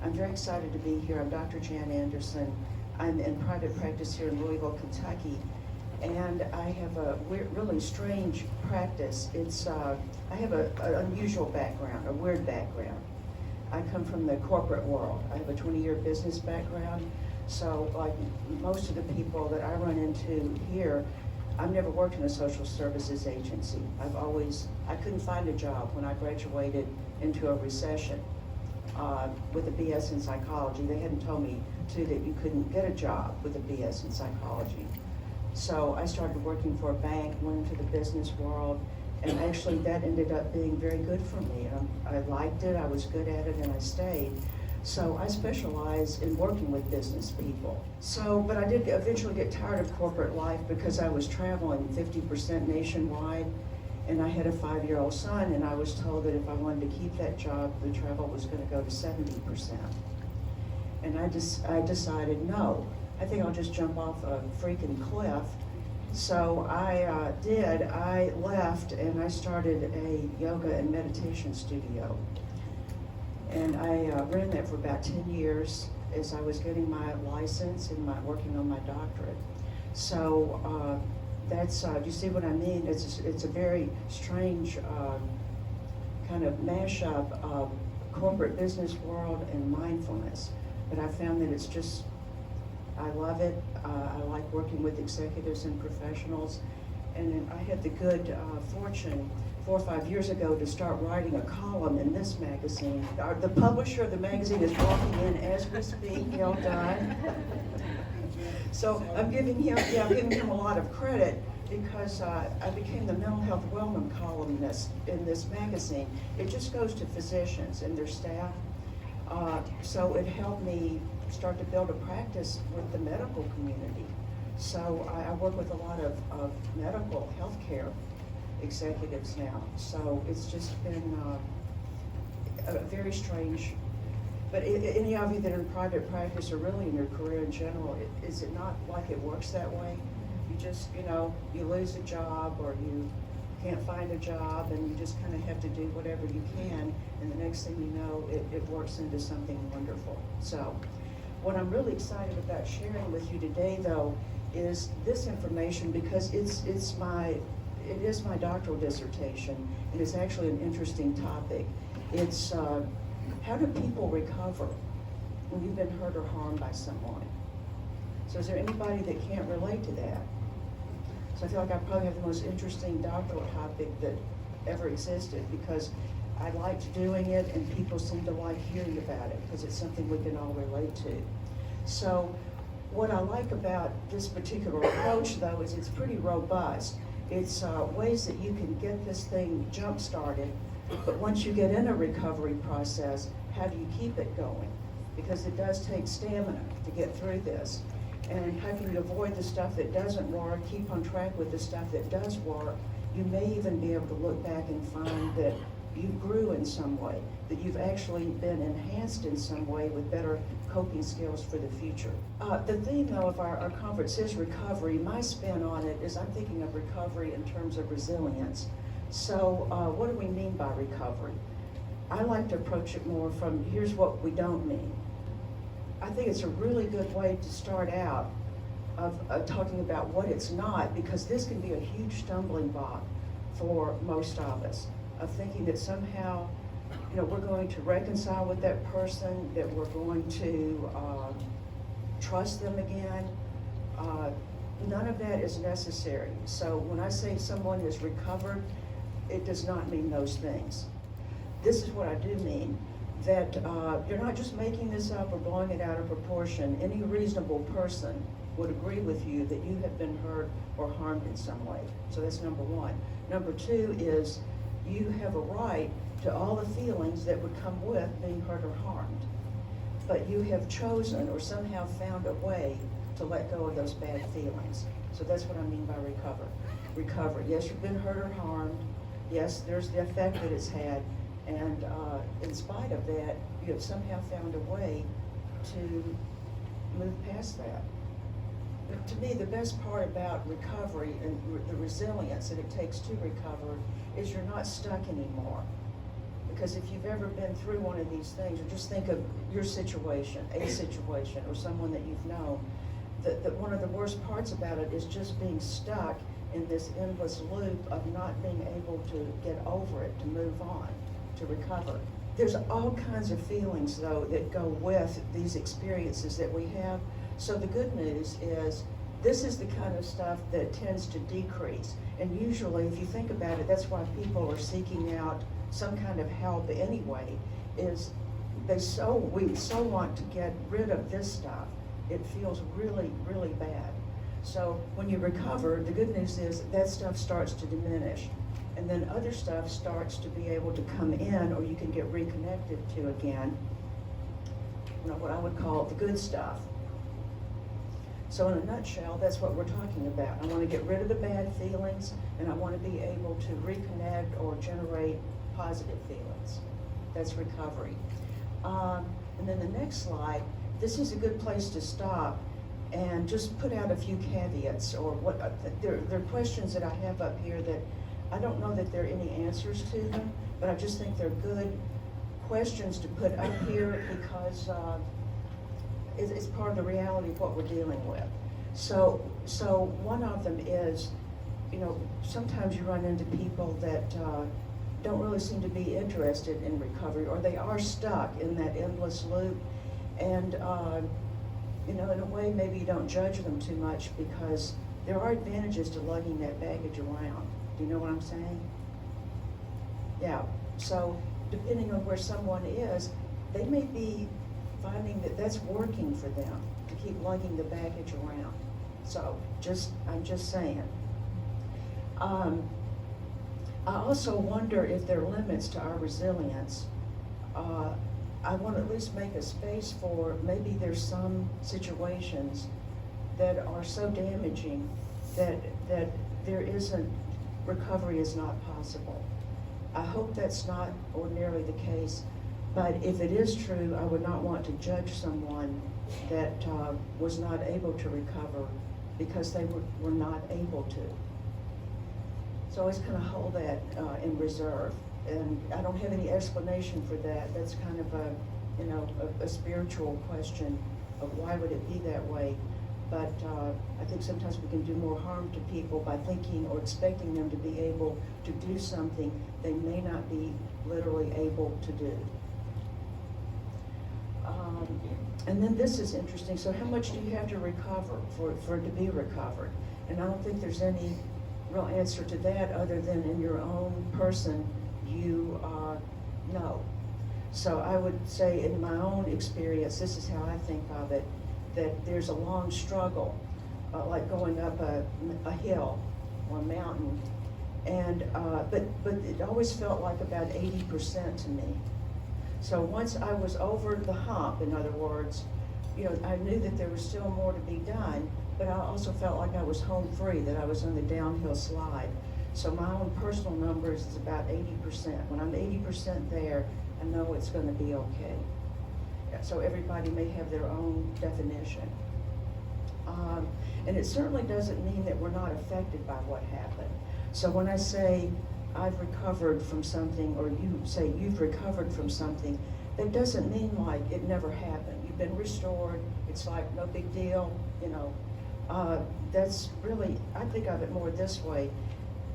I'm very excited to be here. I'm Dr. Jan Anderson. I'm in private practice here in Louisville, Kentucky, and I have a really strange practice. I have an unusual background, a weird background. I come from the corporate world. I have a 20-year business background, so like most of the people that I run into here, I've never worked in a social services agency. I couldn't find a job when I graduated into a recession with a BS in psychology. They hadn't told me too that you couldn't get a job with a BS in psychology. So I started working for a bank, went into the business world, and actually that ended up being very good for me. I liked it, I was good at it, and I stayed. So I specialize in working with business people. But I did eventually get tired of corporate life because I was traveling 50% nationwide, and I had a 5-year-old son, and I was told that if I wanted to keep that job, the travel was going to go to 70%. And I decided, no, I think I'll just jump off a freaking cliff. So I did. I left, and I started a yoga and meditation studio. And I ran that for about 10 years as I was getting my license and working on my doctorate. So that's, do you see what I mean? It's a very strange kind of mashup of corporate business world and mindfulness. But I found that it's just, I love it. I like working with executives and professionals. And then I had the good fortune 4 or 5 years ago to start writing a column in this magazine. The publisher of the magazine is walking in as we speak, Gail Dunn. So I'm giving him a lot of credit because I became the mental health wellness columnist in this magazine. It just goes to physicians and their staff. So it helped me start to build a practice with the medical community. So I work with a lot of medical healthcare executives now. So it's just been a very strange, but any of you that are in private practice or really in your career in general, is it not like it works that way? You just, you lose a job or you can't find a job and you just kind of have to do whatever you can, and the next thing you know, it works into something wonderful. So what I'm really excited about sharing with you today, though, is this information because it is my doctoral dissertation, and it's actually an interesting topic. It's how do people recover when you've been hurt or harmed by someone? So is there anybody that can't relate to that? So I feel like I probably have the most interesting doctoral topic that ever existed because I liked doing it and people seem to like hearing about it because it's something we can all relate to. So what I like about this particular approach, though, is it's pretty robust. It's ways that you can get this thing jump-started, but once you get in a recovery process, how do you keep it going? Because it does take stamina to get through this. And how can you avoid the stuff that doesn't work, keep on track with the stuff that does work? You may even be able to look back and find that you grew in some way, that you've actually been enhanced in some way with better coping skills for the future. The theme, though, of our conference is recovery. My spin on it is I'm thinking of recovery in terms of resilience. So what do we mean by recovery? I like to approach it more from here's what we don't mean. I think it's a really good way to start out of talking about what it's not, because this can be a huge stumbling block for most of us, of thinking that somehow we're going to reconcile with that person, that we're going to trust them again. None of that is necessary. So when I say someone is recovered, it does not mean those things. This is what I do mean, that you're not just making this up or blowing it out of proportion. Any reasonable person would agree with you that you have been hurt or harmed in some way. So that's number one. Number two is you have a right to all the feelings that would come with being hurt or harmed. But you have chosen or somehow found a way to let go of those bad feelings. So that's what I mean by recovery. Yes, you've been hurt or harmed. Yes, there's the effect that it's had. And in spite of that, you have somehow found a way to move past that. But to me, the best part about recovery and the resilience that it takes to recover is you're not stuck anymore. because if you've ever been through one of these things, or just think of your situation, a situation, or someone that you've known, that one of the worst parts about it is just being stuck in this endless loop of not being able to get over it, to move on, to recover. There's all kinds of feelings, though, that go with these experiences that we have. So the good news is this is the kind of stuff that tends to decrease. And usually, if you think about it, that's why people are seeking out some kind of help anyway, is we so want to get rid of this stuff. It feels really, really bad. So when you recover, the good news is that stuff starts to diminish. And then other stuff starts to be able to come in, or you can get reconnected to again, what I would call the good stuff. So in a nutshell, that's what we're talking about. I want to get rid of the bad feelings, and I want to be able to reconnect or generate positive feelings. That's recovery. And then the next slide, this is a good place to stop and just put out a few caveats, or what there are questions that I have up here that I don't know that there are any answers to them, but I just think they're good questions to put up here because it's part of the reality of what we're dealing with. So one of them is, sometimes you run into people that don't really seem to be interested in recovery, or they are stuck in that endless loop. And, in a way, maybe you don't judge them too much because there are advantages to lugging that baggage around. Do you know what I'm saying? Yeah. So depending on where someone is, they may be finding that that's working for them to keep lugging the baggage around. So I'm just saying. I also wonder if there are limits to our resilience. I want to at least make a space for maybe there's some situations that are so damaging that there isn't, recovery is not possible. I hope that's not ordinarily the case, but if it is true, I would not want to judge someone that was not able to recover because they were not able to. So I always kind of hold that in reserve. And I don't have any explanation for that. That's kind of a spiritual question of why would it be that way. But I think sometimes we can do more harm to people by thinking or expecting them to be able to do something they may not be literally able to do. And then this is interesting. So how much do you have to recover for it to be recovered? And I don't think there's any real answer to that other than in your own person, you know. So I would say in my own experience, this is how I think of it, that there's a long struggle, like going up a hill or a mountain, and but it always felt like about 80% to me. So once I was over the hump, in other words, I knew that there was still more to be done, but I also felt like I was home free, that I was on the downhill slide. So my own personal numbers is about 80%. When I'm 80% there, I know it's going to be okay. So everybody may have their own definition. And it certainly doesn't mean that we're not affected by what happened. So when I say I've recovered from something, or you say you've recovered from something, that doesn't mean like it never happened. You've been restored. It's like no big deal, That's really, I think of it more this way.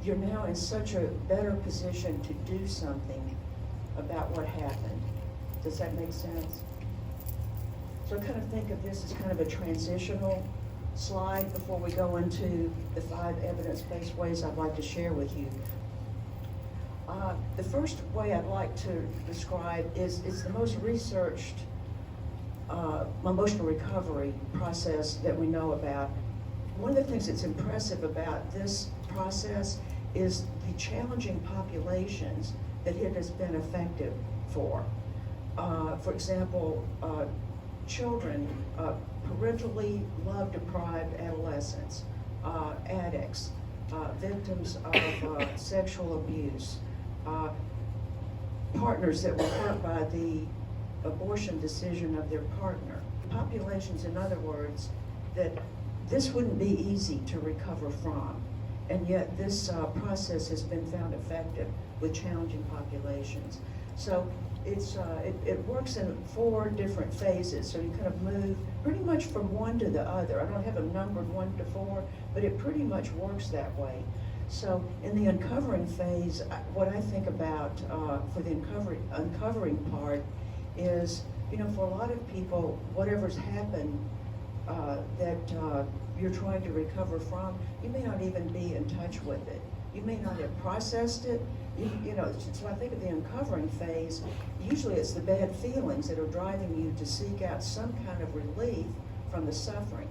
You're now in such a better position to do something about what happened. Does that make sense? So I kind of think of this as kind of a transitional slide before we go into the 5 evidence-based ways I'd like to share with you. The first way I'd like to describe is the most researched emotional recovery process that we know about. One of the things that's impressive about this process is the challenging populations that it has been effective for. For example, children, parentally love-deprived adolescents, addicts, victims of sexual abuse, partners that were hurt by the abortion decision of their partner. Populations, in other words, that this wouldn't be easy to recover from. And yet this process has been found effective with challenging populations. So it works in 4 different phases. So you kind of move pretty much from one to the other. I don't have them numbered 1 to 4, but it pretty much works that way. So in the uncovering phase, what I think about for the uncovering part is, you know, for a lot of people, whatever's happened that you're trying to recover from, you may not even be in touch with it. You may not have processed it. You know, so I think of the uncovering phase, usually it's the bad feelings that are driving you to seek out some kind of relief from the suffering.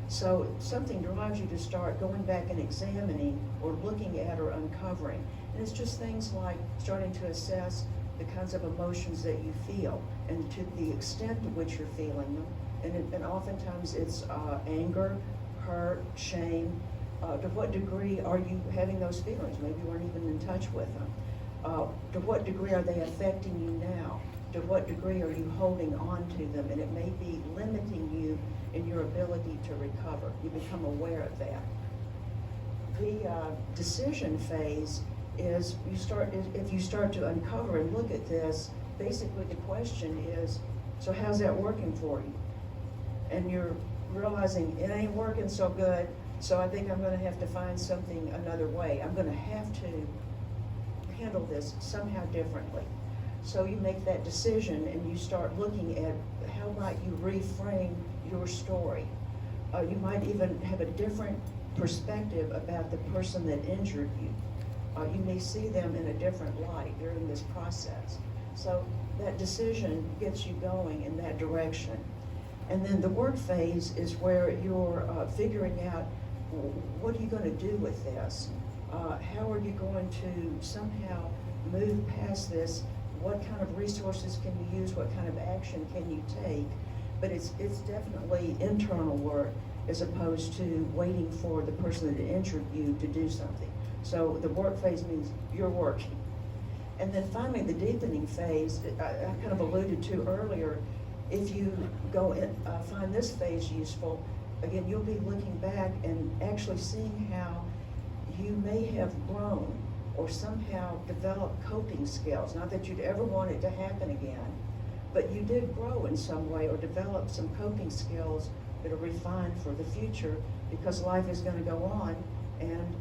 So something drives you to start going back and examining or looking at or uncovering. And it's just things like starting to assess the kinds of emotions that you feel and to the extent to which you're feeling them. And oftentimes it's anger, hurt, shame. To what degree are you having those feelings? Maybe you weren't even in touch with them. To what degree are they affecting you now? To what degree are you holding on to them? And it may be limiting you in your ability to recover. You become aware of that. The decision phase is if you start to uncover and look at this, basically the question is, so how's that working for you? And you're realizing it ain't working so good, so I think I'm going to have to find something another way. I'm going to have to handle this somehow differently. So you make that decision and you start looking at how might you reframe your story. You might even have a different perspective about the person that injured you. You may see them in a different light during this process. So that decision gets you going in that direction. And then the work phase is where you're figuring out, what are you going to do with this? How are you going to somehow move past this? What kind of resources can you use? What kind of action can you take? But it's definitely internal work as opposed to waiting for the person that injured you to do something. So the work phase means you're working. And then finally, the deepening phase, I kind of alluded to earlier. If you go and find this phase useful, again, you'll be looking back and actually seeing how you may have grown or somehow developed coping skills. Not that you'd ever want it to happen again, but you did grow in some way or develop some coping skills that are refined for the future, because life is going to go on and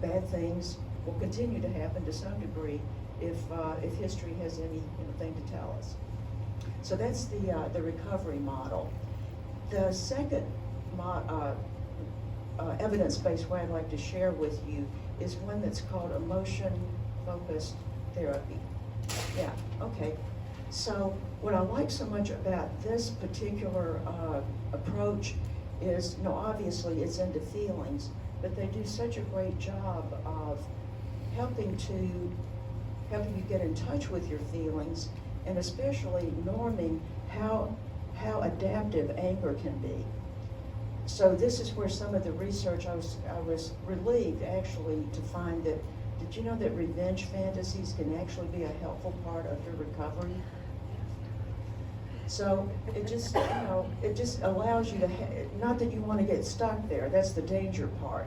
bad things will continue to happen to some degree if history has anything to tell us. So that's the recovery model. The second evidence-based way I'd like to share with you is one that's called emotion-focused therapy. Yeah, okay. So what I like so much about this particular approach is, obviously it's into feelings, but they do such a great job of helping you get in touch with your feelings, and especially norming how adaptive anger can be. So this is where some of the research, I was relieved actually to find that, did you know that revenge fantasies can actually be a helpful part of your recovery? So it just, it just allows you to, not that you want to get stuck there, that's the danger part,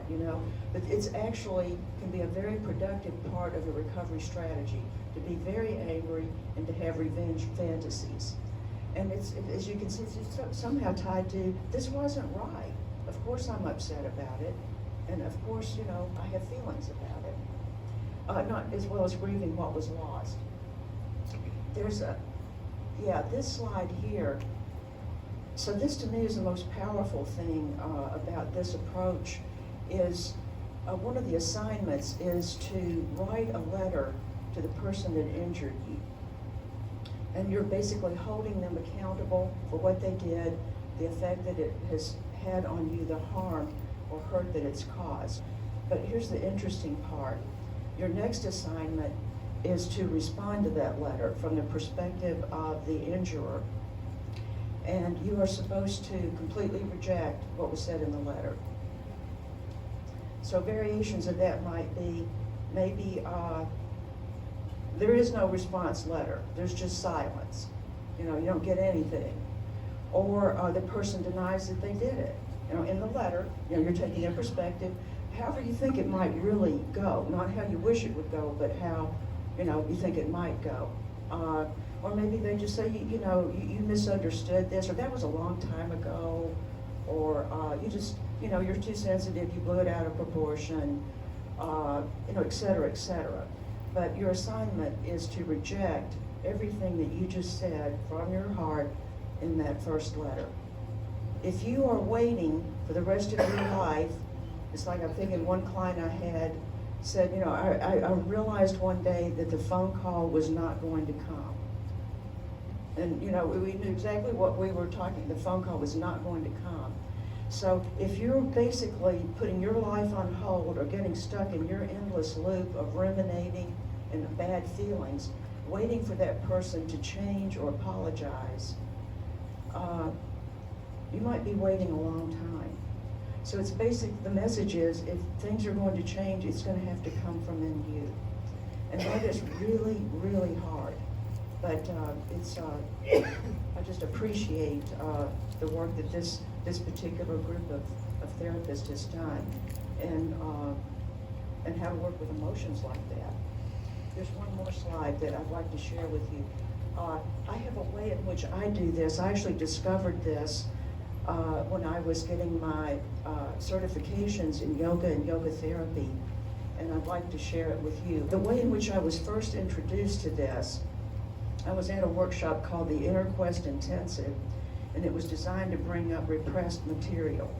but it's actually can be a very productive part of the recovery strategy, to be very angry and to have revenge fantasies. And it's, as you can see, it's somehow tied to, this wasn't right. Of course I'm upset about it, and of course, I have feelings about it. Not as well as grieving what was lost. There's this slide here. So this to me is the most powerful thing about this approach is one of the assignments is to write a letter to the person that injured you. And you're basically holding them accountable for what they did, the effect that it has had on you, the harm or hurt that it's caused. But here's the interesting part. Your next assignment is to respond to that letter from the perspective of the injurer. And you are supposed to completely reject what was said in the letter. So variations of that might be, maybe there is no response letter. There's just silence. You don't get anything. Or the person denies that they did it. In the letter, you're taking a perspective, however you think it might really go, not how you wish it would go, but how you think it might go. Or maybe they just say, you misunderstood this, or that was a long time ago, or you just, you're too sensitive, you blew it out of proportion, et cetera, et cetera. But your assignment is to reject everything that you just said from your heart in that first letter. If you are waiting for the rest of your life, it's like I'm thinking one client I had said, I realized one day that the phone call was not going to come. And, we knew exactly what we were talking, the phone call was not going to come. So if you're basically putting your life on hold or getting stuck in your endless loop of ruminating and bad feelings, waiting for that person to change or apologize, you might be waiting a long time. So it's the message is, if things are going to change, it's going to have to come from in you. And that is really, really hard. But I just appreciate the work that this particular group of therapists has done, and how to work with emotions like that. There's one more slide that I'd like to share with you. I have a way in which I do this. I actually discovered this when I was getting my certifications in yoga and yoga therapy, and I'd like to share it with you. The way in which I was first introduced to this, I was at a workshop called the Inner Quest Intensive, and it was designed to bring up repressed material.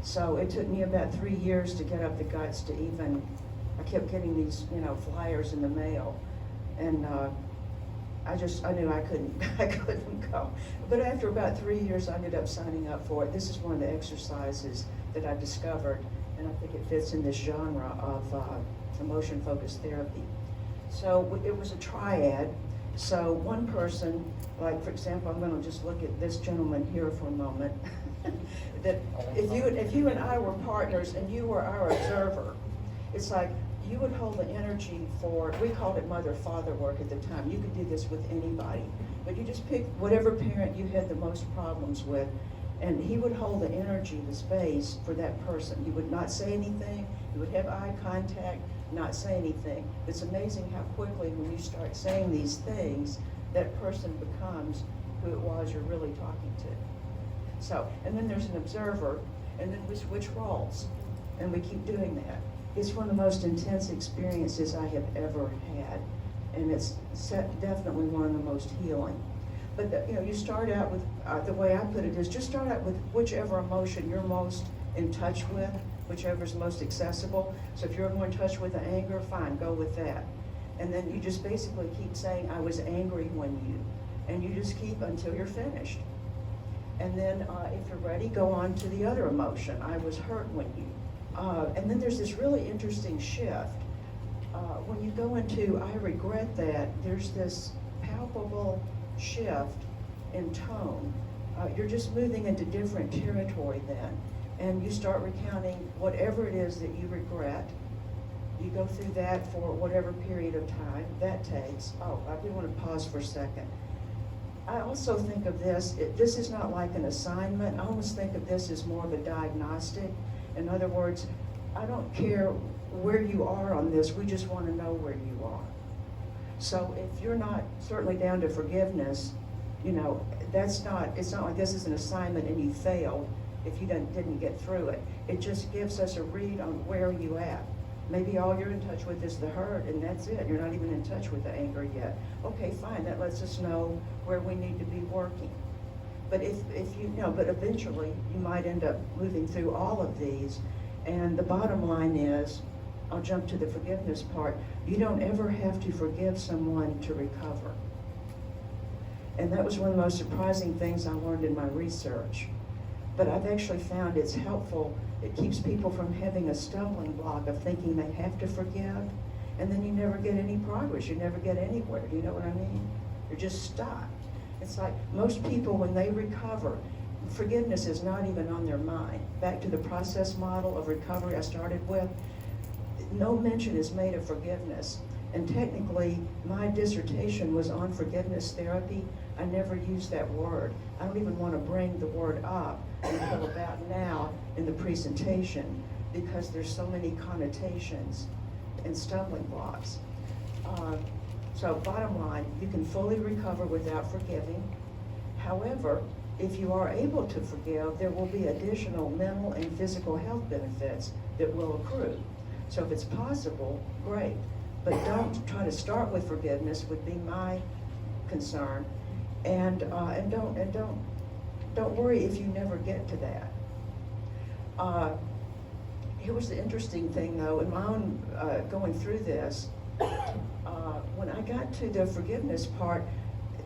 So it took me about 3 years to get up the guts to even, I kept getting these, flyers in the mail, and I knew I couldn't go. But after about 3 years, I ended up signing up for it. This is one of the exercises that I discovered, and I think it fits in this genre of emotion-focused therapy. So it was a triad. So one person, like for example, I'm going to just look at this gentleman here for a moment. That if you and I were partners and you were our observer, it's like you would hold the energy for, we called it mother-father work at the time. You could do this with anybody, but you just pick whatever parent you had the most problems with, and he would hold the energy, the space for that person. He would not say anything. He would have eye contact, not say anything. It's amazing how quickly when you start saying these things, that person becomes who it was you're really talking to. So, and then there's an observer, and then we switch roles, and we keep doing that. It's one of the most intense experiences I have ever had, and it's definitely one of the most healing. But you start out with, the way I put it is, just start out with whichever emotion you're most in touch with, whichever is most accessible. So if you're more in touch with the anger, fine, go with that. And then you just basically keep saying, I was angry when you, and you just keep until you're finished. And then if you're ready, go on to the other emotion, I was hurt when you. And then there's this really interesting shift. When you go into, I regret that, there's this palpable shift in tone. You're just moving into different territory then. And you start recounting whatever it is that you regret. You go through that for whatever period of time that takes. Oh, I do want to pause for a second. I also think of this is not like an assignment. I almost think of this as more of a diagnostic. In other words, I don't care where you are on this, we just want to know where you are. So if you're not certainly down to forgiveness, it's not like this is an assignment and you failed if you didn't get through it. It just gives us a read on where you at. Maybe all you're in touch with is the hurt, and that's it. You're not even in touch with the anger yet. Okay, fine, that lets us know where we need to be working. But but eventually you might end up moving through all of these, and the bottom line is, I'll jump to the forgiveness part, you don't ever have to forgive someone to recover. And that was one of the most surprising things I learned in my research. But I've actually found it's helpful. It keeps people from having a stumbling block of thinking they have to forgive, and then you never get any progress. You never get anywhere. Do you know what I mean? You're just stuck. It's like most people, when they recover, forgiveness is not even on their mind. Back to the process model of recovery I started with, no mention is made of forgiveness. And technically, my dissertation was on forgiveness therapy. I never used that word. I don't even want to bring the word up until about now in the presentation, because there's so many connotations and stumbling blocks. So bottom line, you can fully recover without forgiving. However, if you are able to forgive, there will be additional mental and physical health benefits that will accrue. So if it's possible, great. But don't try to start with forgiveness would be my concern. And don't worry if you never get to that. Here was the interesting thing though, in my own going through this, when I got to the forgiveness part,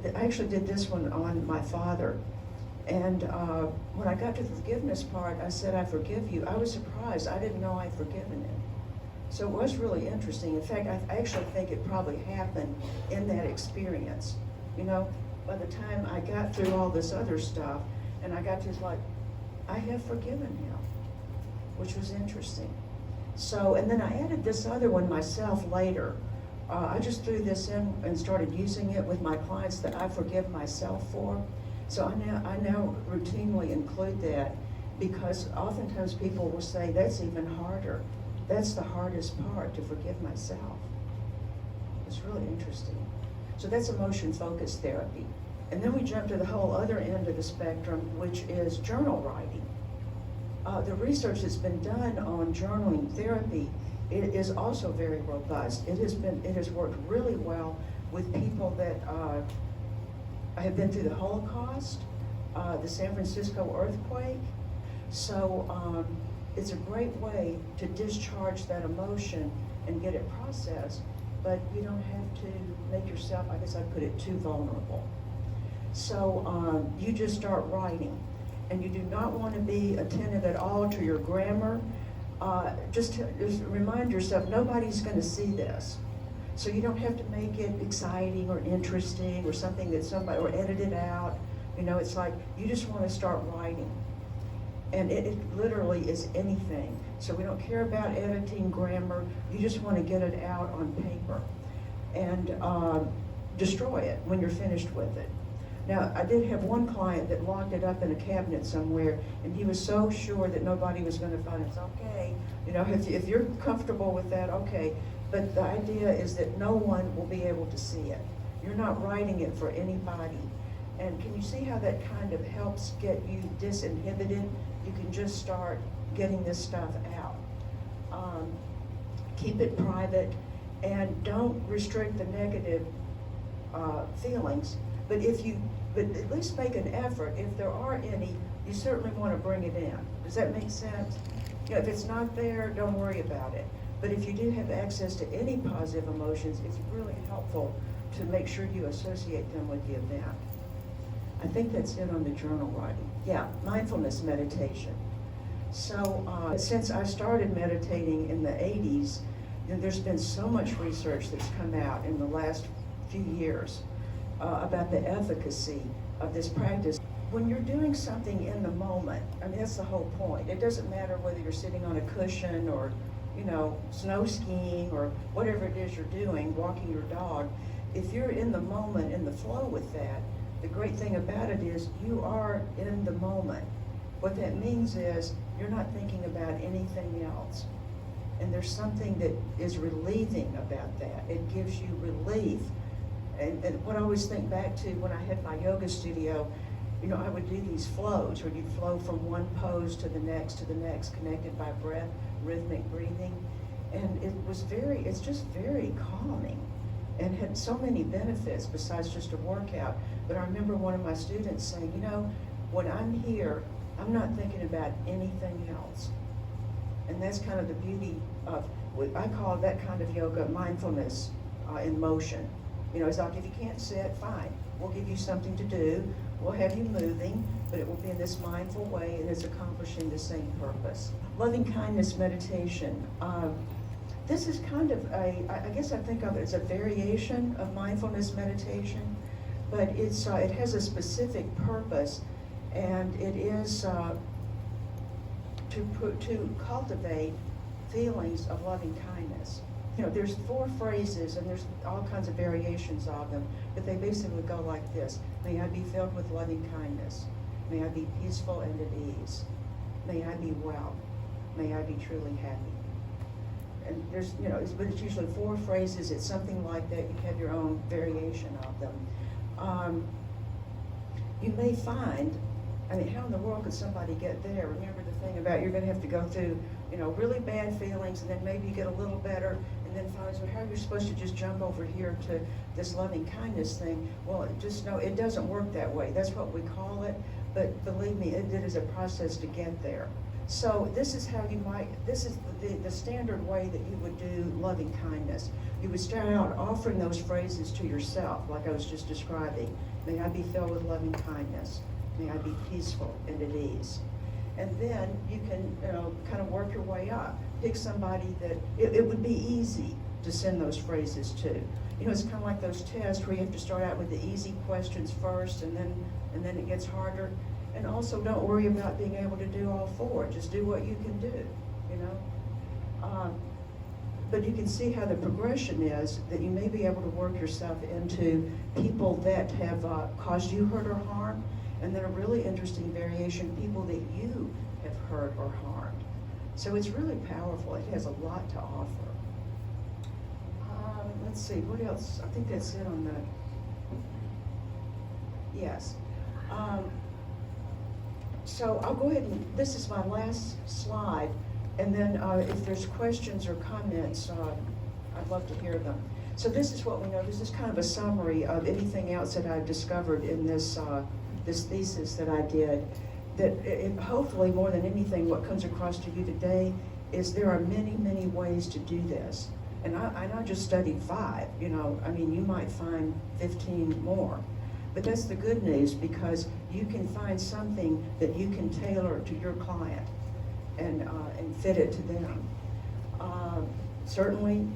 I actually did this one on my father. And when I got to the forgiveness part, I said, I forgive you. I was surprised. I didn't know I'd forgiven him. So it was really interesting. In fact, I actually think it probably happened in that experience. You know, by the time I got through all this other stuff, and I got to like, I have forgiven him, which was interesting. So, and then I added this other one myself later. I just threw this in and started using it with my clients that I forgive myself for. So I now routinely include that because oftentimes people will say, that's even harder. That's the hardest part, to forgive myself. It's really interesting. So that's emotion-focused therapy. And then we jump to the whole other end of the spectrum, which is journal writing. The research that's been done on journaling therapy, it is also very robust. It has worked really well with people that have been through the Holocaust, the San Francisco earthquake. So it's a great way to discharge that emotion and get it processed, but you don't have to make yourself, I guess I'd put it, too vulnerable. So you just start writing, and you do not want to be attentive at all to your grammar. Just remind yourself, nobody's going to see this. So you don't have to make it exciting or interesting or something that somebody, or edit it out. You know, it's like, you just want to start writing. And it literally is anything. So we don't care about editing, grammar. You just want to get it out on paper and destroy it when you're finished with it. Now, I did have one client that locked it up in a cabinet somewhere, and he was so sure that nobody was going to find it. It's okay, you know, if you're comfortable with that, okay. But the idea is that no one will be able to see it. You're not writing it for anybody. And can you see how that kind of helps get you disinhibited? You can just start getting this stuff out. Keep it private, and don't restrict the negative feelings. But at least make an effort. If there are any, you certainly want to bring it in. Does that make sense? You know, if it's not there, don't worry about it. But if you do have access to any positive emotions, it's really helpful to make sure you associate them with the event. I think that's it on the journal writing. Yeah, mindfulness meditation. So since I started meditating in the 80s, you know, there's been so much research that's come out in the last few years about the efficacy of this practice. When you're doing something in the moment, I mean, that's the whole point. It doesn't matter whether you're sitting on a cushion or, you know, snow skiing or whatever it is you're doing, walking your dog. If you're in the moment, in the flow with that, the great thing about it is you are in the moment. What that means is you're not thinking about anything else. And there's something that is relieving about that. It gives you relief. And what I always think back to when I had my yoga studio, you know, I would do these flows where you'd flow from one pose to the next, connected by breath, rhythmic breathing. And it's just very calming and had so many benefits besides just a workout. But I remember one of my students saying, you know, when I'm here, I'm not thinking about anything else. And that's kind of the beauty of, I call that kind of yoga mindfulness in motion. You know, it's like, if you can't sit, fine. We'll give you something to do. We'll have you moving, but it will be in this mindful way, and it's accomplishing the same purpose. Loving kindness meditation. This is kind of I guess I think of it as a variation of mindfulness meditation, but it has a specific purpose, and it is to cultivate feelings of loving kindness. You know, there's 4 phrases, and there's all kinds of variations of them, but they basically go like this. May I be filled with loving kindness. May I be peaceful and at ease. May I be well. May I be truly happy. and there's, but it's usually 4 phrases, it's something like that, you have your own variation of them. You may find, I mean, how in the world could somebody get there? Remember the thing about you're gonna have to go through, really bad feelings, and then maybe you get a little better, and then find, so how you're supposed to just jump over here to this loving kindness thing? Well, just know it doesn't work that way. That's what we call it, but believe me, it is a process to get there. So this is how this is the standard way that you would do loving kindness. You would start out offering those phrases to yourself, like I was just describing. May I be filled with loving kindness. May I be peaceful and at ease. And then you can, kind of work your way up. Pick somebody that, it would be easy to send those phrases to. It's kind of like those tests where you have to start out with the easy questions first, and then it gets harder. And also, don't worry about being able to do all 4. Just do what you can do, But you can see how the progression is, that you may be able to work yourself into people that have caused you hurt or harm, and then a really interesting variation, people that you have hurt or harmed. So it's really powerful. It has a lot to offer. Let's see, what else? I think that's it on the, yes. So I'll go ahead and, this is my last slide, and then if there's questions or comments, I'd love to hear them. So this is what we know. This is kind of a summary of anything else that I've discovered in this this thesis that I did. That hopefully more than anything, what comes across to you today is there are many, many ways to do this. And I just studied 5, I mean, you might find 15 more. But that's the good news, because you can find something that you can tailor to your client and fit it to them. Certainly,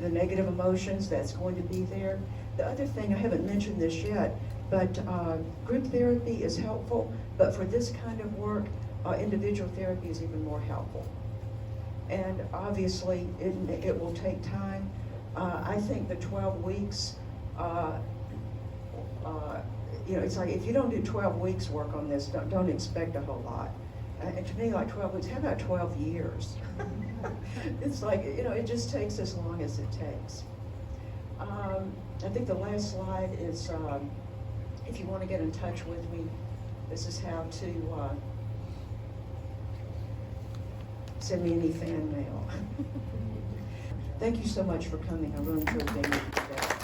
the negative emotions, that's going to be there. The other thing, I haven't mentioned this yet, but group therapy is helpful, but for this kind of work, individual therapy is even more helpful. And obviously, it will take time. I think the 12 weeks, it's like if you don't do 12 weeks work on this, don't expect a whole lot. And to me, like 12 weeks, how about 12 years? It's like, it just takes as long as it takes. I think the last slide is, if you want to get in touch with me, this is how to send me any fan mail. Thank you so much for coming. I really enjoyed being with you today.